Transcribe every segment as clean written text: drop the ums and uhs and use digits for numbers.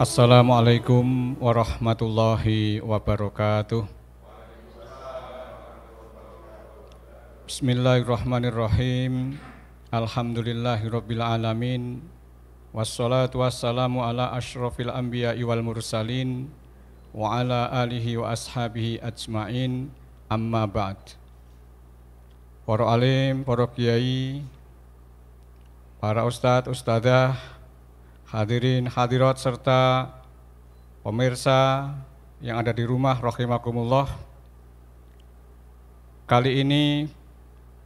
Assalamualaikum warahmatullahi wabarakatuh. Bismillahirrahmanirrahim. Alhamdulillahirabbil alamin. Wassalatu wassalamu ala asyrafil anbiya'i wal mursalin wa ala alihi wa ashabihi ajmain. Amma ba'd. Para alim, para kiai, para ustadz, ustadzah, hadirin, hadirat, serta pemirsa yang ada di rumah rahimakumullah. Kali ini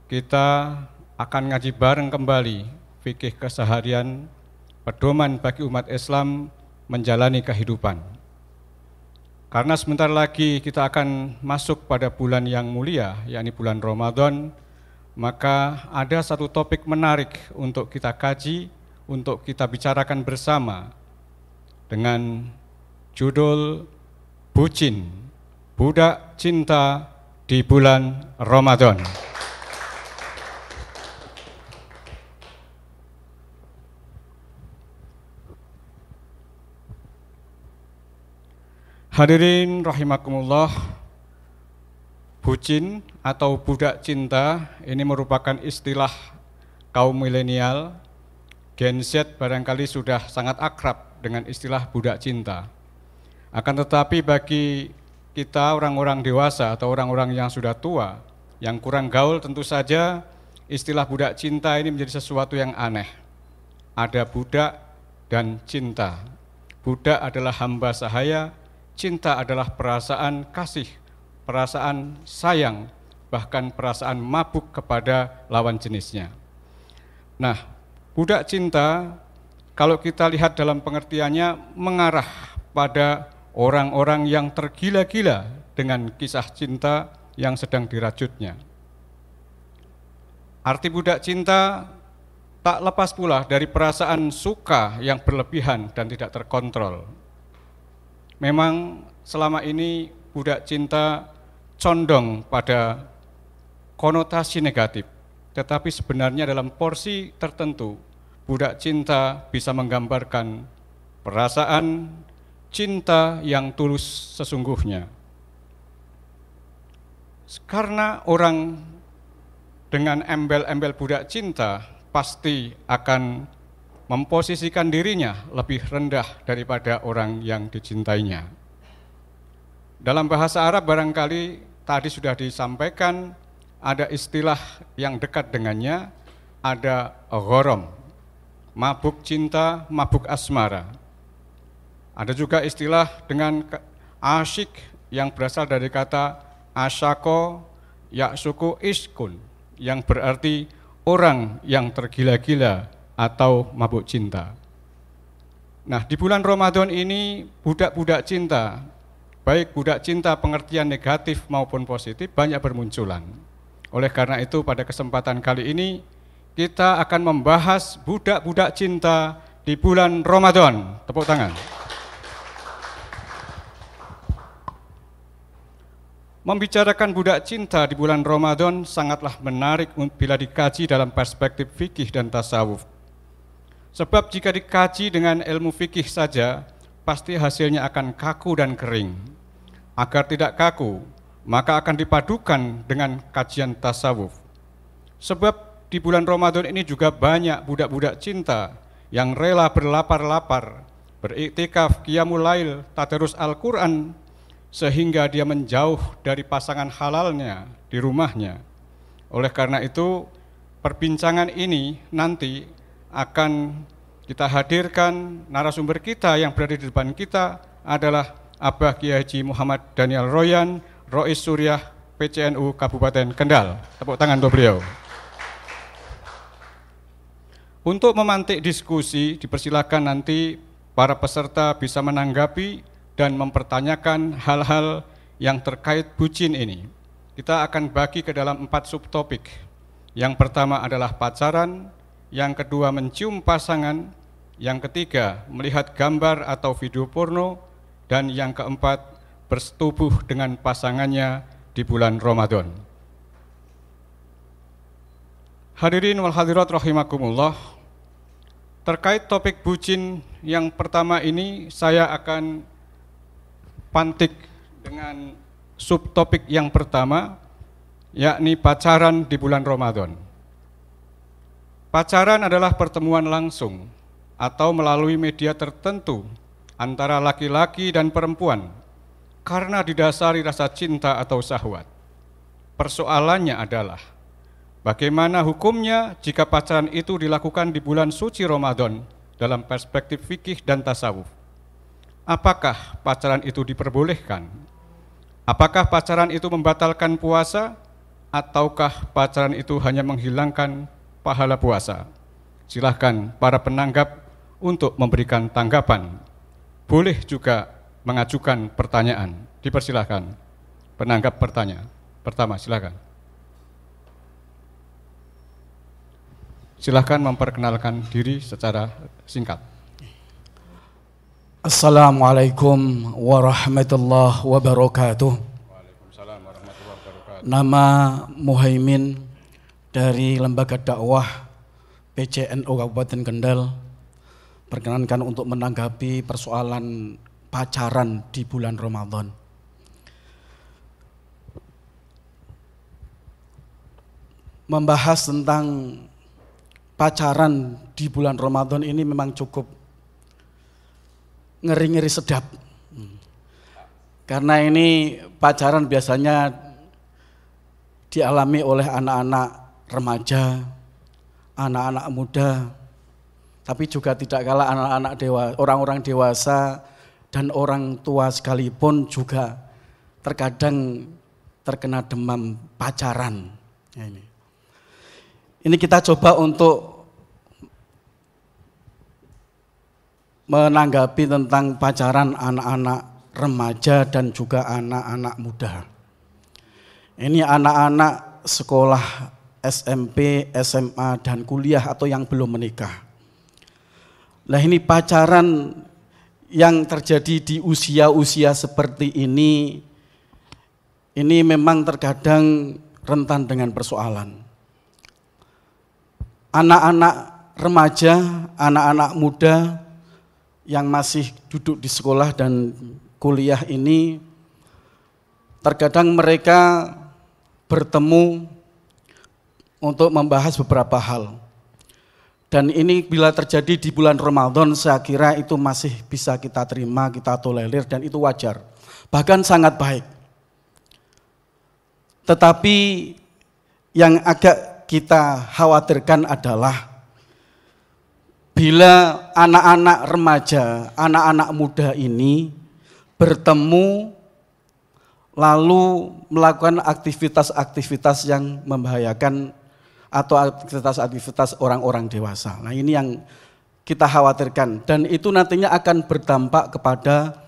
kita akan ngaji bareng kembali fikih keseharian, pedoman bagi umat Islam menjalani kehidupan. Karena sebentar lagi kita akan masuk pada bulan yang mulia, yakni bulan Ramadan, maka ada satu topik menarik untuk kita kaji, untuk kita bicarakan bersama dengan judul Bucin, Budak Cinta di bulan Ramadan. Hadirin rahimakumullah, bucin atau budak cinta ini merupakan istilah kaum milenial. Gen Z barangkali sudah sangat akrab dengan istilah budak cinta. Akan tetapi bagi kita orang-orang dewasa atau orang-orang yang sudah tua, yang kurang gaul, tentu saja istilah budak cinta ini menjadi sesuatu yang aneh. Ada budak dan cinta. Budak adalah hamba sahaya, cinta adalah perasaan kasih, perasaan sayang, bahkan perasaan mabuk kepada lawan jenisnya. Nah, budak cinta, kalau kita lihat dalam pengertiannya, mengarah pada orang-orang yang tergila-gila dengan kisah cinta yang sedang dirajutnya. Arti budak cinta tak lepas pula dari perasaan suka yang berlebihan dan tidak terkontrol. Memang selama ini budak cinta condong pada konotasi negatif, tetapi sebenarnya dalam porsi tertentu, budak cinta bisa menggambarkan perasaan cinta yang tulus sesungguhnya. Karena orang dengan embel-embel budak cinta pasti akan memposisikan dirinya lebih rendah daripada orang yang dicintainya. Dalam bahasa Arab barangkali tadi sudah disampaikan, ada istilah yang dekat dengannya, ada gharam, mabuk cinta, mabuk asmara. Ada juga istilah dengan asyik yang berasal dari kata asyako yaksuku iskun, yang berarti orang yang tergila-gila atau mabuk cinta. Nah, di bulan Ramadan ini budak-budak cinta, baik budak cinta pengertian negatif maupun positif, banyak bermunculan. Oleh karena itu pada kesempatan kali ini kita akan membahas budak-budak cinta di bulan Ramadan. Tepuk tangan. Membicarakan budak cinta di bulan Ramadan sangatlah menarik bila dikaji dalam perspektif fikih dan tasawuf. Sebab jika dikaji dengan ilmu fikih saja, pasti hasilnya akan kaku dan kering. Agar tidak kaku, maka akan dipadukan dengan kajian tasawuf. Sebab di bulan Ramadan ini juga banyak budak-budak cinta yang rela berlapar-lapar, beriktikaf, qiyamul lail, tadarus Al-Quran, sehingga dia menjauh dari pasangan halalnya di rumahnya. Oleh karena itu, perbincangan ini nanti akan kita hadirkan. Narasumber kita yang berada di depan kita adalah Abah Kiai Haji Muhammad Daniel Royan, Rois Suriah PCNU Kabupaten Kendal. Tepuk tangan untuk beliau. Untuk memantik diskusi, dipersilakan nanti para peserta bisa menanggapi dan mempertanyakan hal-hal yang terkait bucin ini. Kita akan bagi ke dalam 4 subtopik. Yang pertama adalah pacaran, yang kedua mencium pasangan, yang ketiga melihat gambar atau video porno, dan yang keempat bersetubuh dengan pasangannya di bulan Ramadan. Hadirin wal hadirat rahimakumullah, Terkait topik bucin yang pertama ini, saya akan pantik dengan subtopik yang pertama, yakni pacaran di bulan Ramadan. Pacaran adalah pertemuan langsung atau melalui media tertentu antara laki-laki dan perempuan karena didasari rasa cinta atau syahwat. Persoalannya adalah bagaimana hukumnya jika pacaran itu dilakukan di bulan suci Ramadan dalam perspektif fikih dan tasawuf? Apakah pacaran itu diperbolehkan? Apakah pacaran itu membatalkan puasa? Ataukah pacaran itu hanya menghilangkan pahala puasa? Silahkan para penanggap untuk memberikan tanggapan. Boleh juga mengajukan pertanyaan. Dipersilahkan. Penanggap pertanyaan. Pertama, silahkan. Silahkan memperkenalkan diri secara singkat. Assalamualaikum warahmatullahi wabarakatuh. Waalaikumsalam warahmatullahi wabarakatuh. Nama Muhaimin dari Lembaga Dakwah PCNU Kabupaten Kendal. Perkenankan untuk menanggapi persoalan pacaran di bulan Ramadan. Membahas tentang pacaran di bulan Ramadan ini memang cukup ngeri-ngeri sedap. Karena ini pacaran biasanya dialami oleh anak-anak remaja, anak-anak muda, tapi juga tidak kalah anak-anak orang-orang dewasa dan orang tua sekalipun juga terkadang terkena demam pacaran. Ini kita coba untuk menanggapi tentang pacaran anak-anak remaja dan juga anak-anak muda. Ini anak-anak sekolah SMP, SMA, dan kuliah atau yang belum menikah. Nah, ini pacaran yang terjadi di usia-usia seperti ini memang terkadang rentan dengan persoalan. Anak-anak remaja, anak-anak muda yang masih duduk di sekolah dan kuliah ini, terkadang mereka bertemu untuk membahas beberapa hal. Dan ini bila terjadi di bulan Ramadan, saya kira itu masih bisa kita terima, kita tolerir, dan itu wajar. Bahkan sangat baik. Tetapi yang agak kita khawatirkan adalah bila anak-anak remaja, anak-anak muda ini bertemu lalu melakukan aktivitas-aktivitas yang membahayakan atau aktivitas-aktivitas orang-orang dewasa. Nah, ini yang kita khawatirkan dan itu nantinya akan berdampak kepada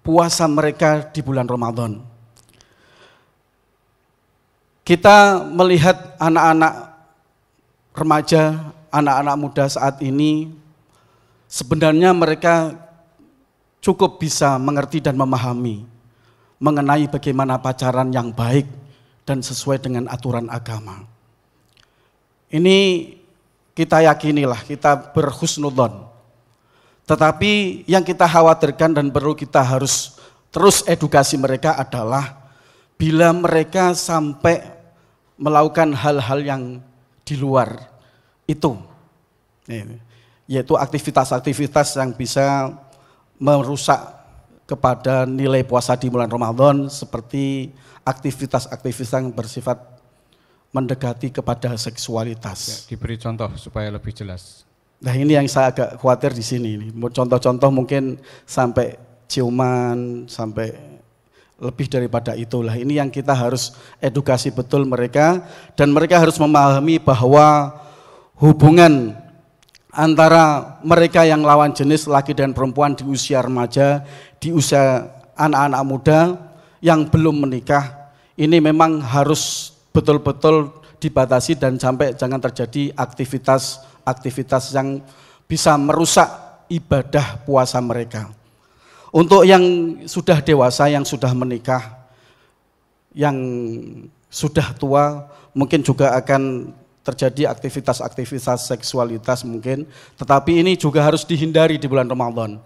puasa mereka di bulan Ramadan. Kita melihat anak-anak remaja, anak-anak muda saat ini sebenarnya mereka cukup bisa mengerti dan memahami mengenai bagaimana pacaran yang baik dan sesuai dengan aturan agama. Ini kita yakinilah, kita berhusnudzon. Tetapi yang kita khawatirkan dan perlu kita harus terus edukasi mereka adalah bila mereka sampai melakukan hal-hal yang di luar itu, yaitu aktivitas-aktivitas yang bisa merusak kepada nilai puasa di bulan Ramadan seperti aktivitas-aktivitas yang bersifat mendekati kepada seksualitas. Ya, diberi contoh supaya lebih jelas. Nah, ini yang saya agak khawatir di sini. Contoh-contoh mungkin sampai ciuman, sampai lebih daripada itulah. Ini yang kita harus edukasi betul mereka dan mereka harus memahami bahwa hubungan antara mereka yang lawan jenis laki dan perempuan di usia remaja, di usia anak-anak muda yang belum menikah, ini memang harus betul-betul dibatasi dan sampai jangan terjadi aktivitas-aktivitas yang bisa merusak ibadah puasa mereka. Untuk yang sudah dewasa, yang sudah menikah, yang sudah tua, mungkin juga akan terjadi aktivitas-aktivitas seksualitas mungkin, tetapi ini juga harus dihindari di bulan Ramadan.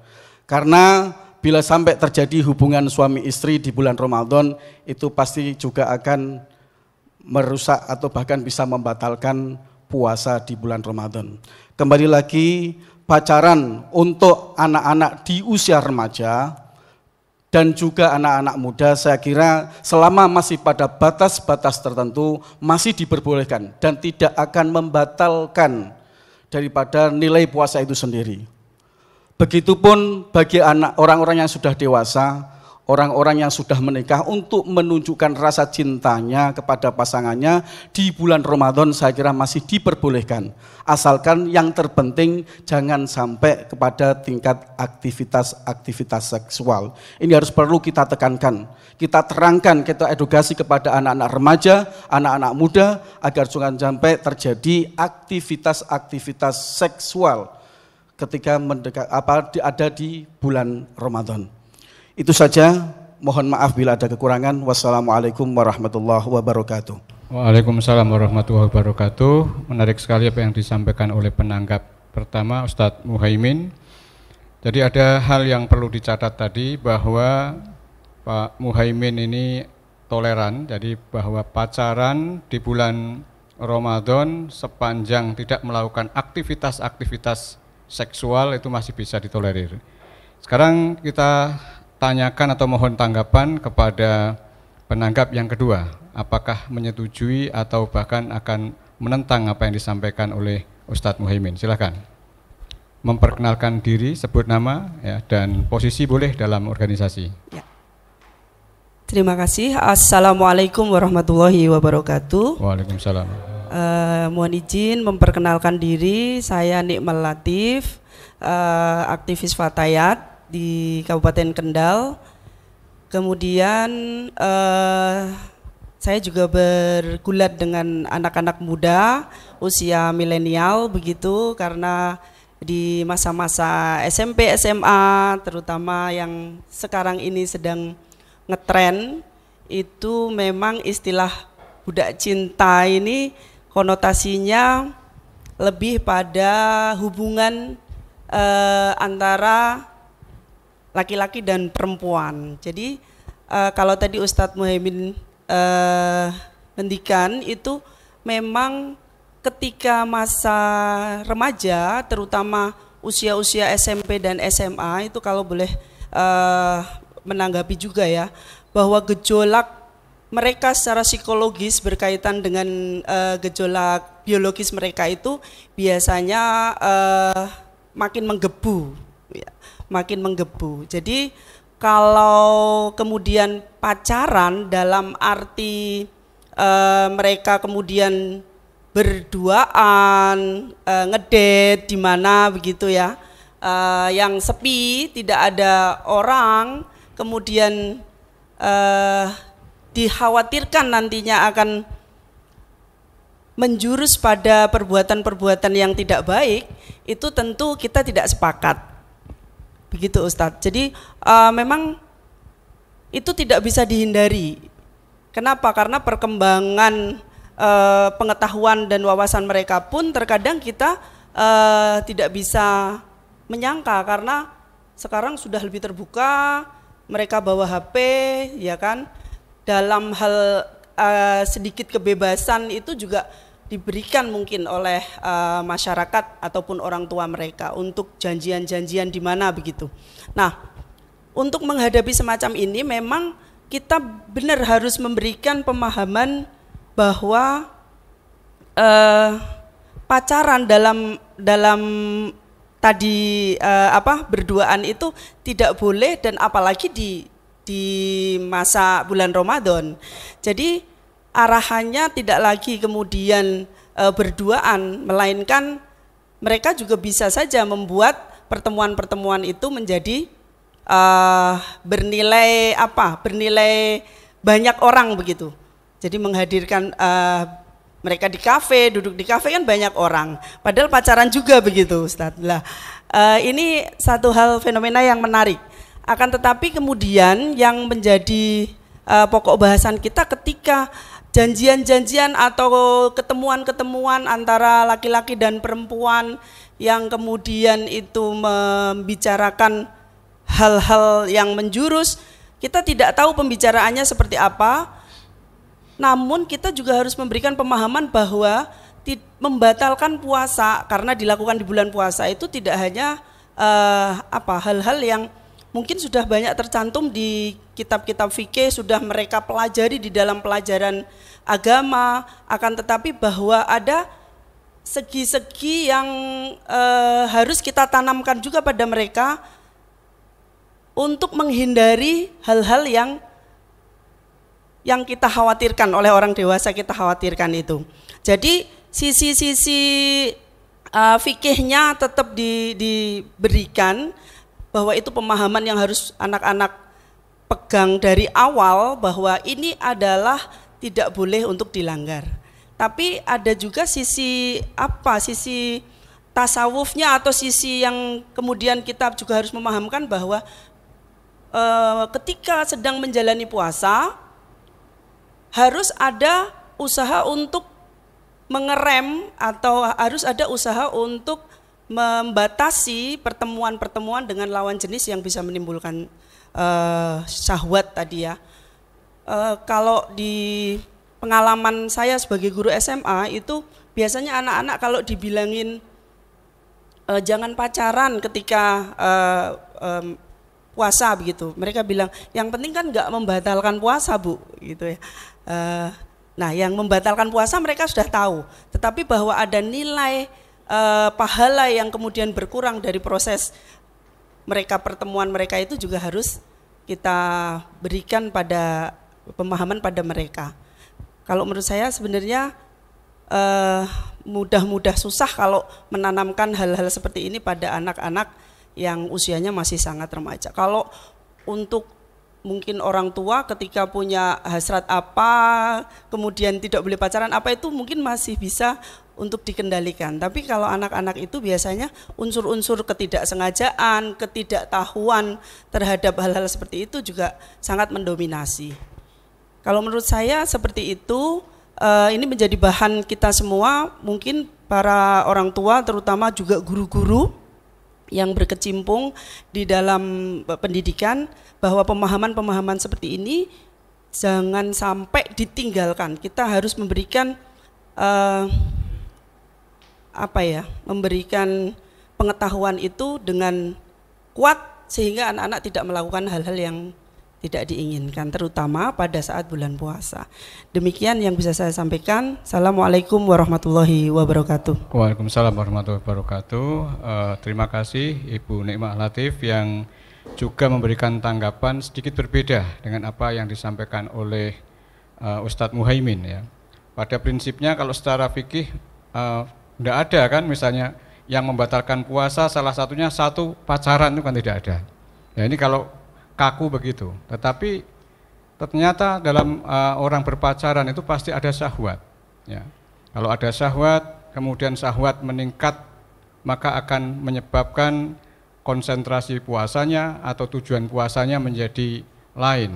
Karena bila sampai terjadi hubungan suami istri di bulan Ramadan, itu pasti juga akan merusak atau bahkan bisa membatalkan puasa di bulan Ramadan. Kembali lagi, pacaran untuk anak-anak di usia remaja dan juga anak-anak muda, saya kira selama masih pada batas-batas tertentu masih diperbolehkan dan tidak akan membatalkan daripada nilai puasa itu sendiri. Begitupun bagi orang-orang yang sudah dewasa, orang-orang yang sudah menikah, untuk menunjukkan rasa cintanya kepada pasangannya di bulan Ramadan saya kira masih diperbolehkan. Asalkan yang terpenting jangan sampai kepada tingkat aktivitas seksual. Ini harus perlu kita tekankan, kita terangkan, kita edukasi kepada anak-anak remaja, anak-anak muda agar jangan sampai terjadi aktivitas seksual ketika ada di bulan Ramadan. Itu saja, mohon maaf bila ada kekurangan. Wassalamualaikum warahmatullahi wabarakatuh. Waalaikumsalam warahmatullahi wabarakatuh. Menarik sekali apa yang disampaikan oleh penanggap pertama, Ustadz Muhaimin. Jadi ada hal yang perlu dicatat tadi, bahwa Pak Muhaimin ini toleran, jadi bahwa pacaran di bulan Ramadan sepanjang tidak melakukan aktivitas-aktivitas seksual itu masih bisa ditolerir. Sekarang kita tanyakan atau mohon tanggapan kepada penanggap yang kedua, apakah menyetujui atau bahkan akan menentang apa yang disampaikan oleh Ustadz Muhaimin. Silakan memperkenalkan diri, sebut nama ya, dan posisi boleh dalam organisasi. Ya. Terima kasih. Assalamualaikum warahmatullahi wabarakatuh. Waalaikumsalam. Mohon izin memperkenalkan diri, saya Nikmal Latif, aktivis Fatayat di Kabupaten Kendal. Kemudian saya juga bergulat dengan anak-anak muda usia milenial begitu, karena di masa-masa SMP, SMA, terutama yang sekarang ini sedang ngetren, itu memang istilah budak cinta ini konotasinya lebih pada hubungan antara laki-laki dan perempuan. Jadi kalau tadi Ustadz Muhaimin ngendikan itu memang ketika masa remaja, terutama usia-usia SMP dan SMA, itu kalau boleh menanggapi juga ya, bahwa gejolak mereka secara psikologis berkaitan dengan gejolak biologis mereka itu biasanya makin menggebu, ya, makin menggebu. Jadi kalau kemudian pacaran dalam arti mereka kemudian berduaan, ngedate di mana begitu ya, yang sepi, tidak ada orang, kemudian dikhawatirkan nantinya akan menjurus pada perbuatan-perbuatan yang tidak baik, itu tentu kita tidak sepakat. Begitu Ustadz. Jadi memang itu tidak bisa dihindari. Kenapa? Karena perkembangan pengetahuan dan wawasan mereka pun terkadang kita tidak bisa menyangka, karena sekarang sudah lebih terbuka, mereka bawa HP, ya kan? Dalam hal sedikit kebebasan itu juga diberikan mungkin oleh masyarakat ataupun orang tua mereka untuk janjian-janjian di mana begitu. Nah, untuk menghadapi semacam ini memang kita benar harus memberikan pemahaman bahwa pacaran dalam tadi berduaan itu tidak boleh, dan apalagi di masa bulan Ramadan. Jadi arahannya tidak lagi kemudian berduaan, melainkan mereka juga bisa saja membuat pertemuan-pertemuan itu menjadi bernilai banyak orang begitu. Jadi menghadirkan mereka di kafe, duduk di kafe kan banyak orang, padahal pacaran juga begitu Ustadz. Lah, ini satu hal fenomena yang menarik. Akan tetapi kemudian yang menjadi pokok bahasan kita ketika janjian-janjian atau ketemuan-ketemuan antara laki-laki dan perempuan yang kemudian itu membicarakan hal-hal yang menjurus, kita tidak tahu pembicaraannya seperti apa. Namun kita juga harus memberikan pemahaman bahwa membatalkan puasa karena dilakukan di bulan puasa itu tidak hanya hal-hal yang mungkin sudah banyak tercantum di kitab-kitab fikih, sudah mereka pelajari di dalam pelajaran agama, akan tetapi bahwa ada segi-segi yang harus kita tanamkan juga pada mereka untuk menghindari hal-hal yang kita khawatirkan oleh orang dewasa, kita khawatirkan itu. Jadi sisi-sisi fikihnya tetap diberikan, bahwa itu pemahaman yang harus anak-anak pegang dari awal, bahwa ini adalah tidak boleh untuk dilanggar. Tapi ada juga sisi tasawufnya atau sisi yang kemudian kita juga harus memahamkan bahwa ketika sedang menjalani puasa harus ada usaha untuk mengerem atau harus ada usaha untuk membatasi pertemuan-pertemuan dengan lawan jenis yang bisa menimbulkan syahwat tadi ya. Kalau di pengalaman saya sebagai guru SMA itu biasanya anak-anak kalau dibilangin jangan pacaran ketika puasa begitu, mereka bilang yang penting kan nggak membatalkan puasa Bu, gitu ya. Nah yang membatalkan puasa mereka sudah tahu, tetapi bahwa ada nilai pahala yang kemudian berkurang dari proses mereka, pertemuan mereka itu juga harus kita berikan pada pemahaman pada mereka. Kalau menurut saya sebenarnya mudah susah kalau menanamkan hal-hal seperti ini pada anak-anak yang usianya masih sangat remaja. Kalau untuk mungkin orang tua ketika punya hasrat apa, kemudian tidak boleh pacaran apa, itu mungkin masih bisa untuk dikendalikan. Tapi kalau anak-anak itu biasanya unsur-unsur ketidaksengajaan, ketidaktahuan terhadap hal-hal seperti itu juga sangat mendominasi. Kalau menurut saya seperti itu, ini menjadi bahan kita semua, mungkin para orang tua terutama juga guru-guru yang berkecimpung di dalam pendidikan, bahwa pemahaman-pemahaman seperti ini jangan sampai ditinggalkan. Kita harus memberikan memberikan pengetahuan itu dengan kuat sehingga anak-anak tidak melakukan hal-hal yang tidak diinginkan, terutama pada saat bulan puasa. Demikian yang bisa saya sampaikan. Assalamualaikum warahmatullahi wabarakatuh. Waalaikumsalam warahmatullahi wabarakatuh. Terima kasih Ibu Nikmah Latif yang juga memberikan tanggapan sedikit berbeda dengan apa yang disampaikan oleh Ustadz Muhaimin ya. Pada prinsipnya kalau secara fikih tidak ada kan, misalnya yang membatalkan puasa salah satunya pacaran, itu kan tidak ada. Ya ini kalau kaku begitu, tetapi ternyata dalam orang berpacaran itu pasti ada syahwat ya. Kalau ada syahwat, kemudian syahwat meningkat, maka akan menyebabkan konsentrasi puasanya atau tujuan puasanya menjadi lain.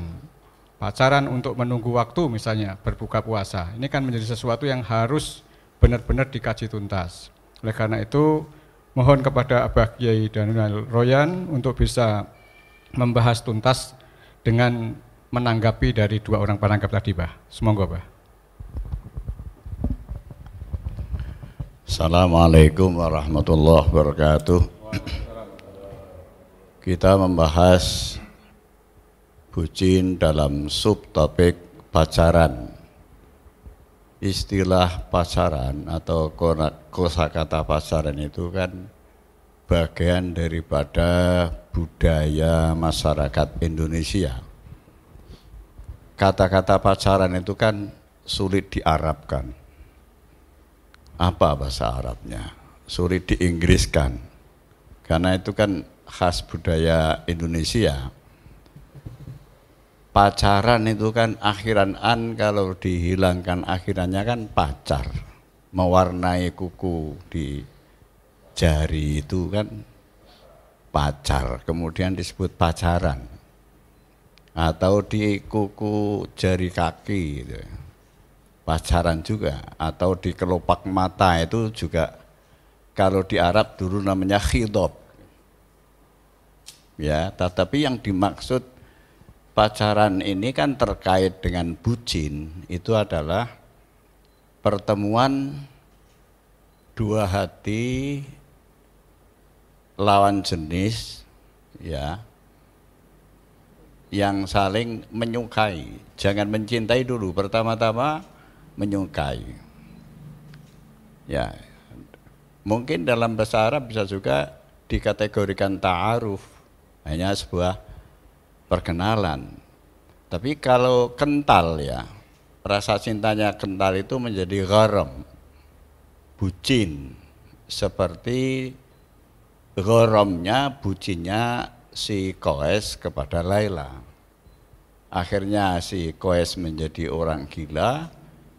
Pacaran untuk menunggu waktu misalnya berbuka puasa, ini kan menjadi sesuatu yang harus benar-benar dikaji tuntas. Oleh karena itu mohon kepada Abah Kiai Daniel Royan untuk bisa membahas tuntas dengan menanggapi dari dua orang penanggap tadi, Bah. Semoga, Bah. Assalamualaikum warahmatullahi wabarakatuh. Kita membahas bucin dalam subtopik pacaran. Istilah pacaran atau kosakata pacaran itu kan bagian daripada budaya masyarakat Indonesia. Kata-kata pacaran itu kan sulit diarabkan. Apa bahasa Arabnya? Sulit diinggriskan. Karena itu kan khas budaya Indonesia. Pacaran itu kan akhiran an, kalau dihilangkan akhirannya kan pacar. Mewarnai kuku di jari itu kan pacar, kemudian disebut pacaran. Atau di kuku jari kaki gitu. pacaran juga, atau di kelopak mata itu juga, kalau di Arab dulu namanya khidab. Ya, tetapi yang dimaksud pacaran ini kan terkait dengan bucin, itu adalah pertemuan dua hati lawan jenis, ya, yang saling menyukai. Jangan mencintai dulu, pertama-tama menyukai. Ya, mungkin dalam bahasa Arab bisa juga dikategorikan ta'aruf, hanya sebuah perkenalan. Tapi kalau kental, ya, rasa cintanya kental itu menjadi gharam, bucin, seperti gharamnya, bucinnya si Qais kepada Laila. Akhirnya si Qais menjadi orang gila,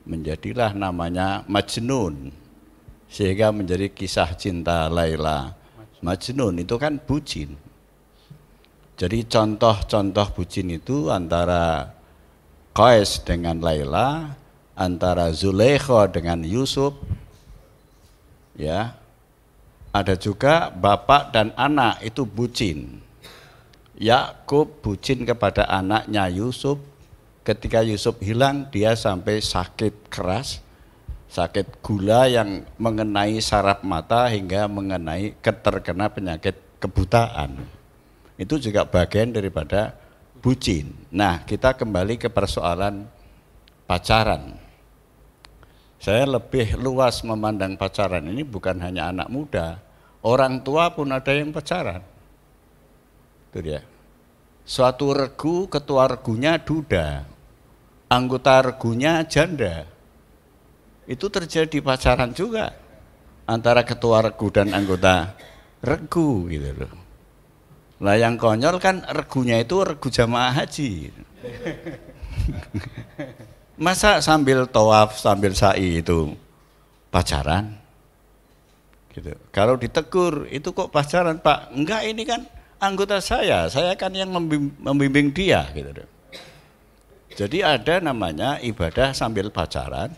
menjadilah namanya Majnun, sehingga menjadi kisah cinta Laila Majnun. Itu kan bucin. Jadi contoh-contoh bucin itu antara Qais dengan Laila, antara Zulaikha dengan Yusuf, ya. Ada juga bapak dan anak itu bucin. Yakub bucin kepada anaknya Yusuf. Ketika Yusuf hilang, dia sampai sakit keras, sakit gula yang mengenai saraf mata hingga terkena penyakit kebutaan. Itu juga bagian daripada bucin. Nah, kita kembali ke persoalan pacaran. Saya lebih luas memandang pacaran ini bukan hanya anak muda, orang tua pun ada yang pacaran. Itu dia. Suatu regu, ketua regunya duda, anggota regunya janda. Itu terjadi pacaran juga antara ketua regu dan anggota regu gitu loh. Lah yang konyol kan regunya itu regu jamaah haji. Masa sambil tawaf, sambil sa'i itu pacaran? Gitu. Kalau ditegur, itu kok pacaran, Pak? Enggak, ini kan anggota saya kan yang membimbing dia gitu. Jadi ada namanya ibadah sambil pacaran,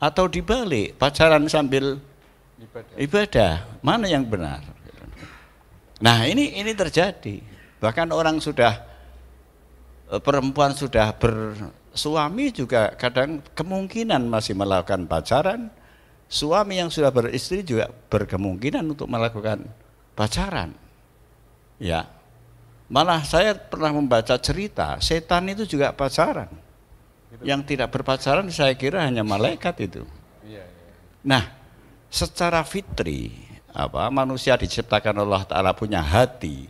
atau dibalik, pacaran sambil ibadah. Mana yang benar? Nah, ini terjadi. Bahkan orang perempuan sudah bersuami juga kadang kemungkinan masih melakukan pacaran. Suami yang sudah beristri juga berkemungkinan untuk melakukan pacaran. Ya, malah saya pernah membaca cerita setan itu juga pacaran. Yang tidak berpacaran saya kira hanya malaikat itu. Nah, secara fitri, manusia diciptakan Allah Ta'ala punya hati,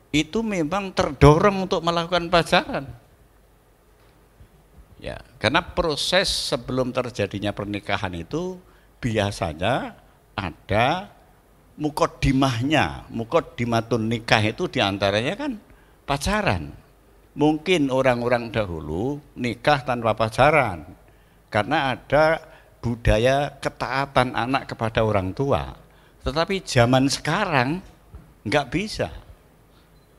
itu memang terdorong untuk melakukan pacaran. Ya, karena proses sebelum terjadinya pernikahan itu biasanya ada muqaddimatun nikah itu diantaranya kan pacaran. Mungkin orang-orang dahulu nikah tanpa pacaran karena ada budaya ketaatan anak kepada orang tua. Tetapi zaman sekarang nggak bisa.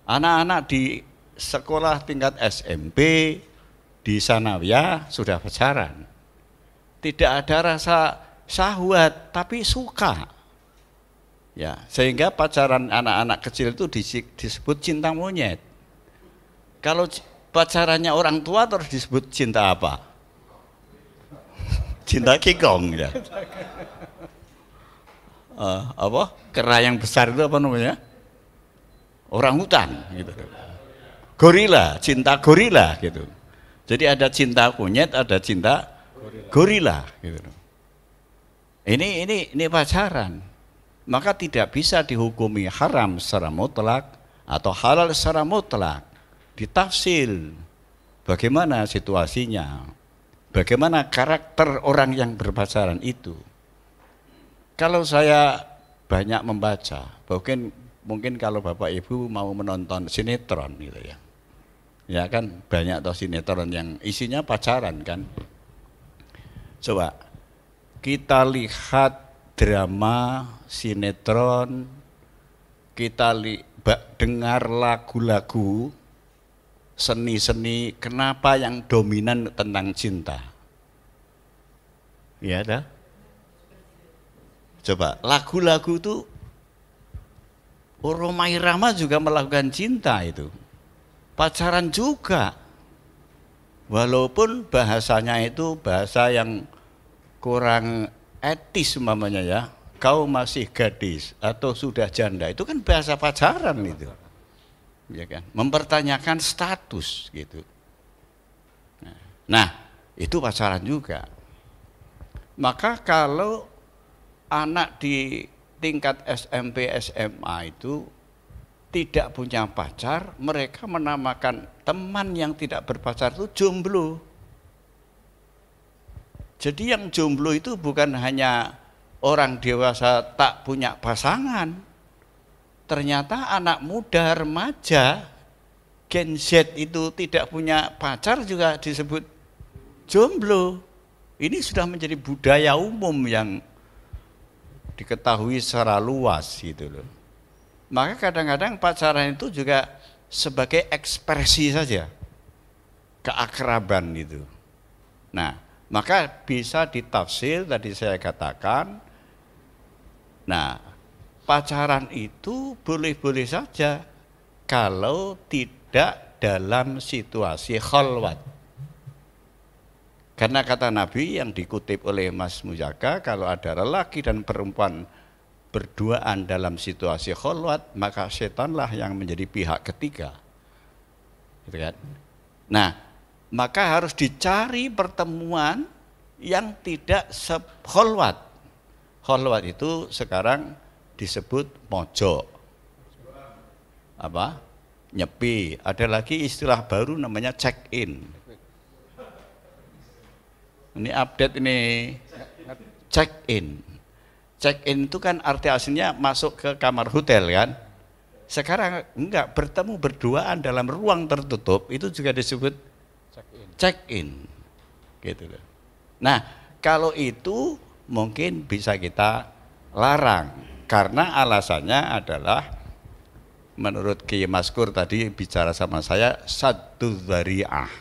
Anak-anak di sekolah tingkat SMP, di sanawiyah sudah pacaran. Tidak ada rasa syahwat, tapi suka. Ya, sehingga pacaran anak-anak kecil itu disebut cinta monyet. Kalau pacarannya orang tua terus disebut cinta apa? Cinta kikong ya. Kera yang besar itu apa namanya? Orang hutan gitu. Gorila, cinta gorila gitu. Jadi ada cinta monyet, ada cinta gorila gitu. Ini pacaran. Maka tidak bisa dihukumi haram secara mutlak atau halal secara mutlak. Ditafsil bagaimana situasinya, bagaimana karakter orang yang berpacaran itu. Kalau saya banyak membaca, mungkin kalau Bapak Ibu mau menonton sinetron gitu ya. Ya kan banyak toh sinetron yang isinya pacaran kan. Coba kita lihat drama, sinetron, kita dengar lagu-lagu, seni-seni, kenapa yang dominan tentang cinta? Ya dah. Coba lagu-lagu itu Rhoma Irama juga melakukan cinta itu. Pacaran juga. Walaupun bahasanya itu bahasa yang kurang etis umpamanya ya. Kau masih gadis atau sudah janda, itu kan bahasa pacaran itu. Ya kan? Mempertanyakan status gitu. Nah, itu pacaran juga. Maka kalau anak di tingkat SMP, SMA itu tidak punya pacar, mereka menamakan teman yang tidak berpacar itu jomblo. Jadi yang jomblo itu bukan hanya orang dewasa tak punya pasangan. Ternyata anak muda, remaja, Gen Z itu tidak punya pacar juga disebut jomblo. Ini sudah menjadi budaya umum yang diketahui secara luas gitu loh. Maka kadang-kadang pacaran itu juga sebagai ekspresi saja keakraban itu. Nah, maka bisa ditafsir tadi saya katakan. Nah, pacaran itu boleh-boleh saja kalau tidak dalam situasi khalwat. Karena kata Nabi yang dikutip oleh Mas Mujaka, kalau ada lelaki dan perempuan berduaan dalam situasi khalwat, maka setanlah yang menjadi pihak ketiga. Gitu kan? Nah, maka harus dicari pertemuan yang tidak khalwat. Khalwat itu sekarang disebut mojok. Apa? Nyepi. Ada lagi istilah baru namanya check-in. Ini update ini, check-in. Check-in itu kan arti aslinya masuk ke kamar hotel kan. Sekarang enggak, bertemu berduaan dalam ruang tertutup itu juga disebut check-in. Gitu loh. Nah, kalau itu mungkin bisa kita larang karena alasannya adalah menurut Kiai Maskur tadi bicara sama saya, saddu dzari'ah.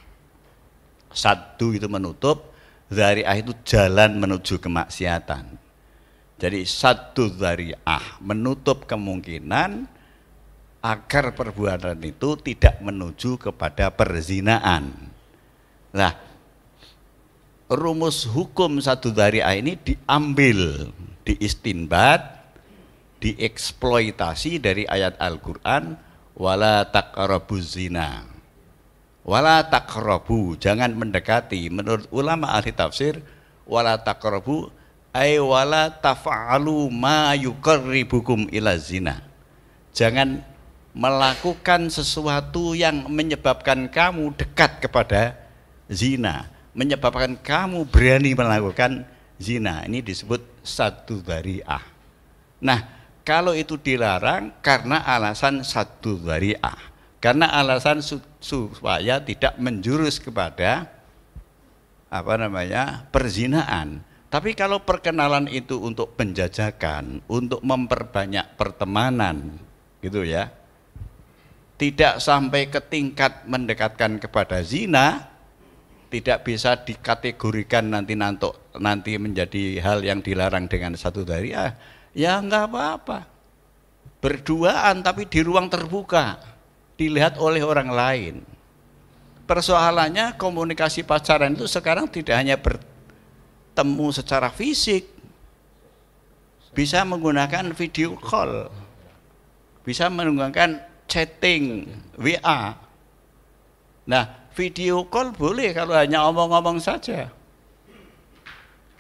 Saddu itu menutup, dzari'ah itu jalan menuju kemaksiatan. Jadi saddu dzari'ah menutup kemungkinan agar perbuatan itu tidak menuju kepada perzinaan. Nah, rumus hukum saddu dzari'ah ini diambil, diistinbat, dieksploitasi dari ayat Al-Qur'an, wala taqrabuz zina. Wala taqrabu, jangan mendekati. Menurut ulama ahli tafsir, wala taqrabu ay wala taf'alu ma yuqarribukum ila zina. Jangan melakukan sesuatu yang menyebabkan kamu dekat kepada zina, menyebabkan kamu berani melakukan zina. Ini disebut saddu dzari'ah. Nah, kalau itu dilarang karena alasan saddu dzari'ah, karena alasan supaya tidak menjurus kepada perzinaan. Tapi kalau perkenalan itu untuk penjajakan, untuk memperbanyak pertemanan, gitu ya, tidak sampai ke tingkat mendekatkan kepada zina, tidak bisa dikategorikan nanti menjadi hal yang dilarang dengan saddu dzari'ah, ya enggak apa-apa. Berduaan tapi di ruang terbuka, dilihat oleh orang lain. Persoalannya komunikasi pacaran itu sekarang tidak hanya bertemu secara fisik, bisa menggunakan video call, bisa menggunakan chatting, WA. Nah, video call boleh kalau hanya omong-omong saja.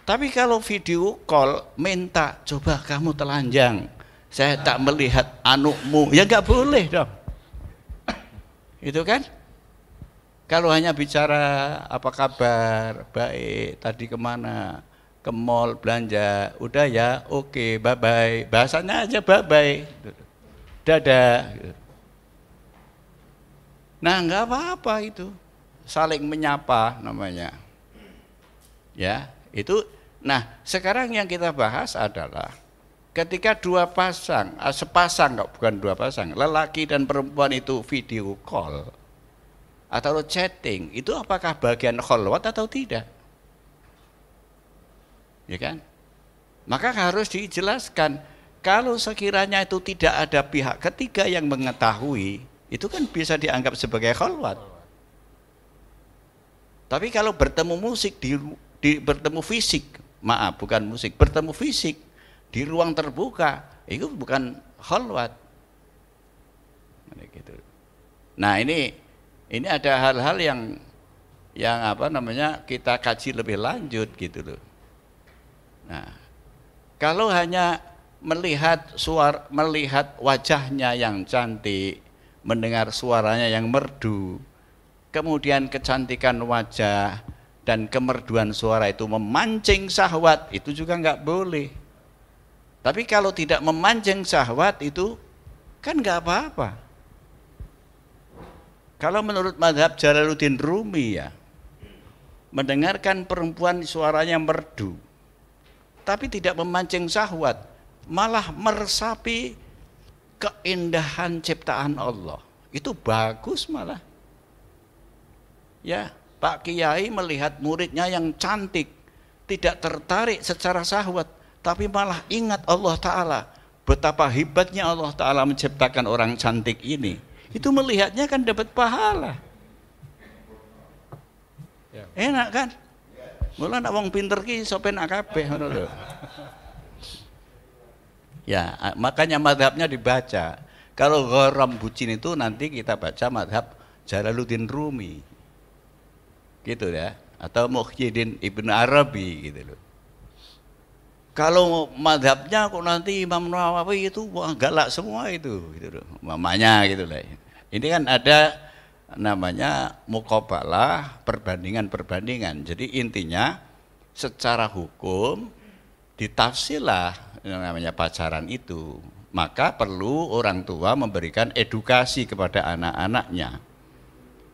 Tapi kalau video call minta, coba kamu telanjang, saya tak melihat anukmu, ya nggak boleh dong. Itu kan? Kalau hanya bicara apa kabar, baik, tadi kemana, ke mall belanja, udah ya, oke, bye-bye. Bahasanya aja bye-bye, dadah. Nah, nggak apa-apa itu, saling menyapa namanya. Ya, itu. Nah, sekarang yang kita bahas adalah ketika dua pasang, sepasang, bukan dua pasang, lelaki dan perempuan itu video call atau chatting, itu apakah bagian khalwat atau tidak? ya kan? Maka harus dijelaskan, kalau sekiranya itu tidak ada pihak ketiga yang mengetahui, itu kan bisa dianggap sebagai khalwat. Tapi kalau bertemu musik bertemu fisik, maaf bukan musik, bertemu fisik di ruang terbuka, itu bukan khalwat. Gitu. Nah ini ada hal-hal yang apa namanya kita kaji lebih lanjut gitu loh. Nah, kalau hanya melihat wajahnya yang cantik, mendengar suaranya yang merdu, kemudian kecantikan wajah dan kemerduan suara itu memancing syahwat, itu juga nggak boleh. Tapi kalau tidak memancing syahwat itu kan nggak apa-apa. Kalau menurut mazhab Jalaluddin Rumi ya, mendengarkan perempuan suaranya merdu, tapi tidak memancing syahwat, malah meresapi keindahan ciptaan Allah, itu bagus malah. Ya, Pak Kiai melihat muridnya yang cantik, tidak tertarik secara syahwat, tapi malah ingat Allah Ta'ala, betapa hebatnya Allah Ta'ala menciptakan orang cantik ini. Itu melihatnya kan dapat pahala. Enak kan? Mula nak wong pinter ki sopen kabeh ngono lho. Ya, makanya madhabnya dibaca. Kalau gharam bucin itu nanti kita baca madhab Jalaluddin Rumi. Gitu ya, atau Muhyiddin Ibn Arabi gitu loh. Kalau madhabnya kok nanti Imam Nawawi itu wah galak semua itu gitu loh. Mamanya gitu lah. Ini kan ada namanya muqabalah, perbandingan-perbandingan. Jadi intinya secara hukum ditafsirlah namanya pacaran itu. Maka perlu orang tua memberikan edukasi kepada anak-anaknya.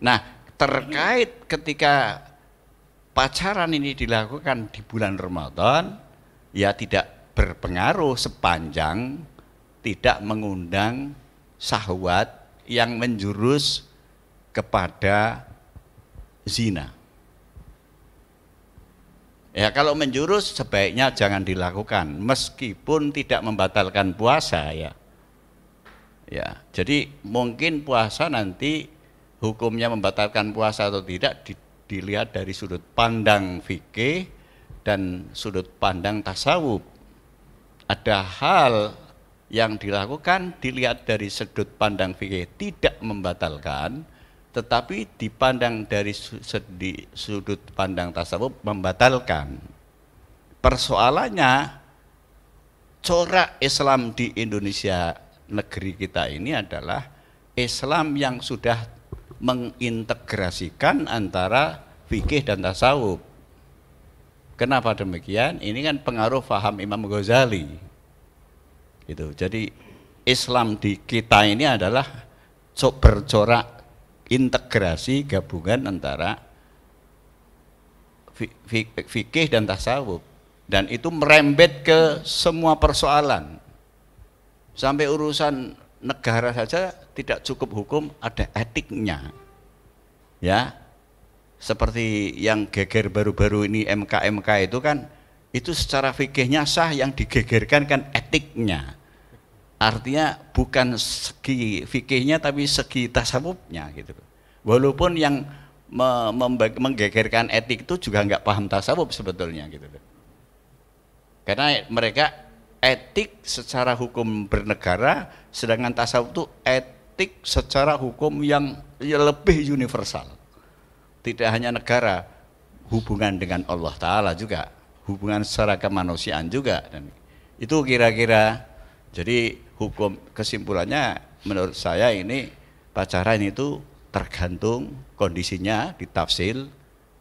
Nah, terkait ketika pacaran ini dilakukan di bulan Ramadan, ya tidak berpengaruh sepanjang tidak mengundang syahwat yang menjurus kepada zina. Ya kalau menjurus sebaiknya jangan dilakukan meskipun tidak membatalkan puasa ya. Ya, jadi mungkin puasa nanti hukumnya membatalkan puasa atau tidak dilihat dari sudut pandang fikih dan sudut pandang tasawuf. Ada hal yang dilakukan dilihat dari sudut pandang fikih tidak membatalkan, tetapi dipandang dari sudut pandang tasawuf membatalkan. Persoalannya corak Islam di Indonesia negeri kita ini adalah Islam yang sudah mengintegrasikan antara fikih dan tasawuf. Kenapa demikian? Ini kan pengaruh faham Imam Ghazali. Gitu. Jadi Islam di kita ini adalah bercorak integrasi gabungan antara fikih dan tasawuf, dan itu merembet ke semua persoalan. Sampai urusan negara saja tidak cukup hukum, ada etiknya. Ya. Seperti yang geger baru-baru ini MK itu kan, itu secara fikihnya sah, yang digegerkan kan etiknya. Artinya bukan segi fikihnya tapi segi tasawufnya gitu. Walaupun yang menggegerkan etik itu juga nggak paham tasawuf sebetulnya gitu. Karena mereka etik secara hukum bernegara, sedangkan tasawuf itu etik secara hukum yang lebih universal. Tidak hanya negara, hubungan dengan Allah Ta'ala juga, hubungan secara kemanusiaan juga. Dan itu kira-kira, jadi hukum kesimpulannya menurut saya ini pacaran itu tergantung kondisinya ditafsir,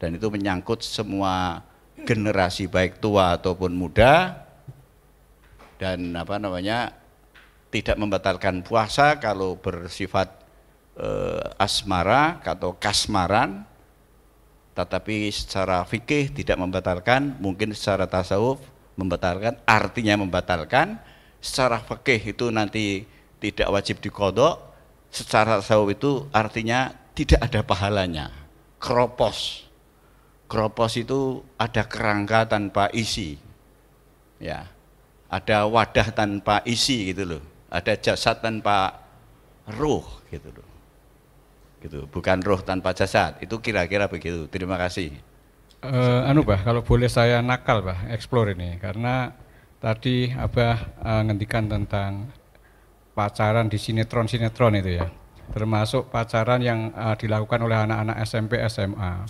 dan itu menyangkut semua generasi baik tua ataupun muda, dan tidak membatalkan puasa kalau bersifat asmara atau kasmaran, tetapi secara fikih tidak membatalkan, mungkin secara tasawuf membatalkan, artinya membatalkan. Secara fikih itu nanti tidak wajib diqodho, secara tasawuf itu artinya tidak ada pahalanya. Kropos itu ada kerangka tanpa isi, Ya, ada wadah tanpa isi gitu loh, ada jasad tanpa ruh gitu loh, gitu, bukan ruh tanpa jasad, itu kira-kira begitu. Terima kasih. Bah, kalau boleh saya nakal bah, explore ini, karena tadi Abah ngendikan tentang pacaran di sinetron-sinetron itu ya, termasuk pacaran yang dilakukan oleh anak-anak SMP, SMA.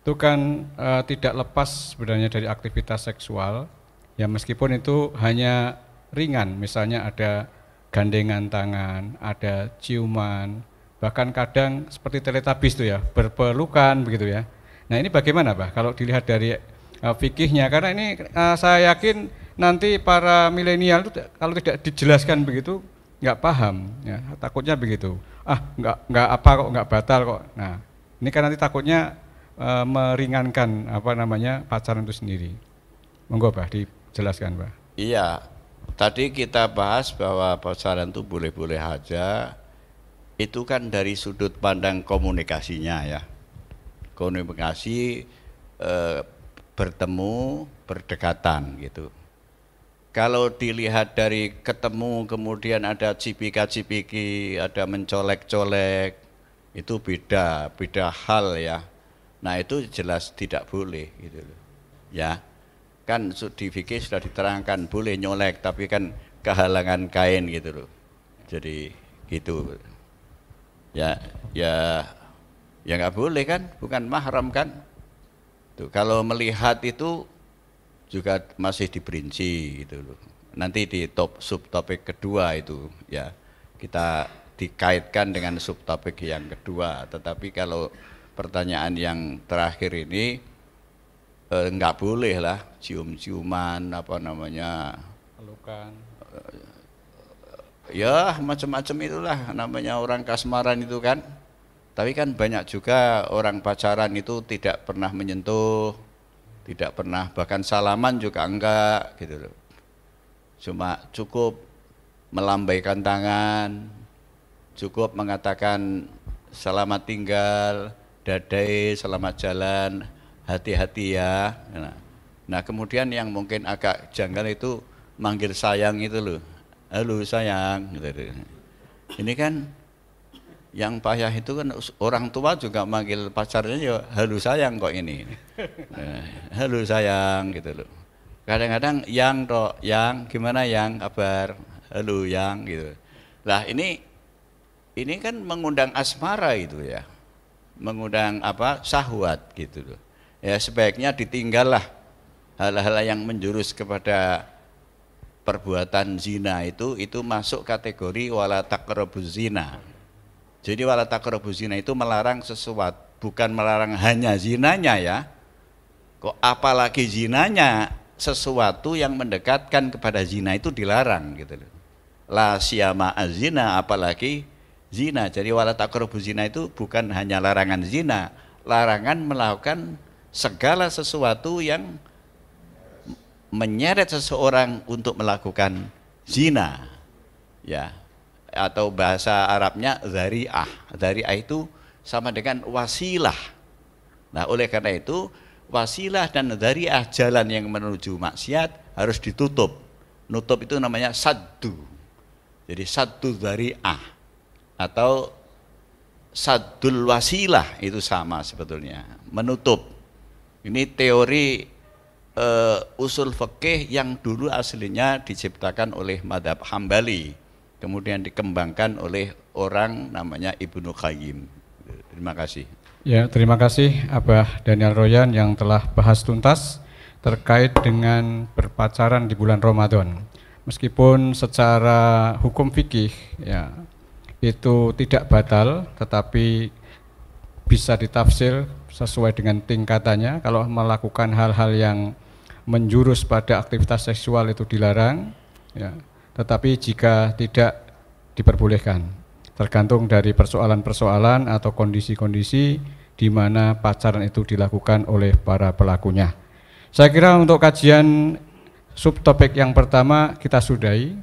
Itu kan tidak lepas sebenarnya dari aktivitas seksual, ya meskipun itu hanya ringan, misalnya ada gandengan tangan, ada ciuman, bahkan kadang seperti teletabis itu ya, berpelukan begitu ya. Nah ini bagaimana Pak kalau dilihat dari fikihnya, karena ini saya yakin nanti para milenial itu kalau tidak dijelaskan begitu nggak paham, ya takutnya begitu. Nggak apa kok, nggak batal kok. Nah ini kan nanti takutnya meringankan pacaran itu sendiri. Monggo Pak dijelaskan Pak. Iya, tadi kita bahas bahwa pacaran itu boleh-boleh aja. Itu kan dari sudut pandang komunikasinya ya. Komunikasi bertemu, berdekatan gitu. Kalau dilihat dari ketemu kemudian ada cipika-cipiki, ada mencolek-colek, itu beda hal ya. Nah itu jelas tidak boleh gitu loh. Ya, kan di fikih sudah diterangkan boleh nyolek, tapi kan kehalangan kain gitu loh. Jadi gitu. Ya nggak boleh kan, bukan mahram kan. Tuh, kalau melihat itu juga masih diperinci gitu loh. Nanti di subtopik kedua itu ya kita dikaitkan dengan subtopik yang kedua. Tetapi kalau pertanyaan yang terakhir ini nggak boleh lah cium-ciuman pelukan. Ya macam-macam itulah namanya orang kasmaran itu kan. Tapi kan banyak juga orang pacaran itu tidak pernah menyentuh, tidak pernah bahkan salaman juga enggak gitu loh. Cuma cukup melambaikan tangan, cukup mengatakan selamat tinggal, dadai, selamat jalan, hati-hati ya. Nah kemudian yang mungkin agak janggal itu manggil sayang itu loh, halo sayang gitu. Ini kan yang payah itu kan orang tua juga manggil pacarnya ya halo sayang kok ini. Halo sayang gitu loh. Kadang-kadang yang gimana yang kabar, halo yang gitu. Lah ini kan mengundang asmara itu ya, mengundang syahwat gitu loh. Ya sebaiknya ditinggallah hal-hal yang menjurus kepada perbuatan zina itu masuk kategori wala taqrabuz zina. Jadi wala taqrabuz zina itu melarang sesuatu, bukan melarang hanya zinanya ya. Kok apalagi zinanya, sesuatu yang mendekatkan kepada zina itu dilarang gitu loh. La siyama az-zina, apalagi zina. Jadi wala taqrabuz zina itu bukan hanya larangan zina, larangan melakukan segala sesuatu yang menyeret seseorang untuk melakukan zina. Ya. Atau bahasa Arabnya dzari'ah. Dzari'ah itu sama dengan wasilah. Nah, oleh karena itu wasilah dan dzari'ah, jalan yang menuju maksiat harus ditutup. Nutup itu namanya saddu. Jadi saddu dzari'ah atau saddul wasilah itu sama sebetulnya, menutup. Ini teori usul fikih yang dulu aslinya diciptakan oleh madhab Hambali, kemudian dikembangkan oleh orang namanya Ibnu Qayyim. Terima kasih. Ya, terima kasih Abah Daniel Royan yang telah bahas tuntas terkait dengan berpacaran di bulan Ramadan. Meskipun secara hukum fikih ya itu tidak batal, tetapi bisa ditafsir sesuai dengan tingkatannya. Kalau melakukan hal-hal yang menjurus pada aktivitas seksual itu dilarang, ya. Tetapi jika tidak diperbolehkan, tergantung dari persoalan-persoalan atau kondisi-kondisi di mana pacaran itu dilakukan oleh para pelakunya. Saya kira untuk kajian subtopik yang pertama kita sudahi.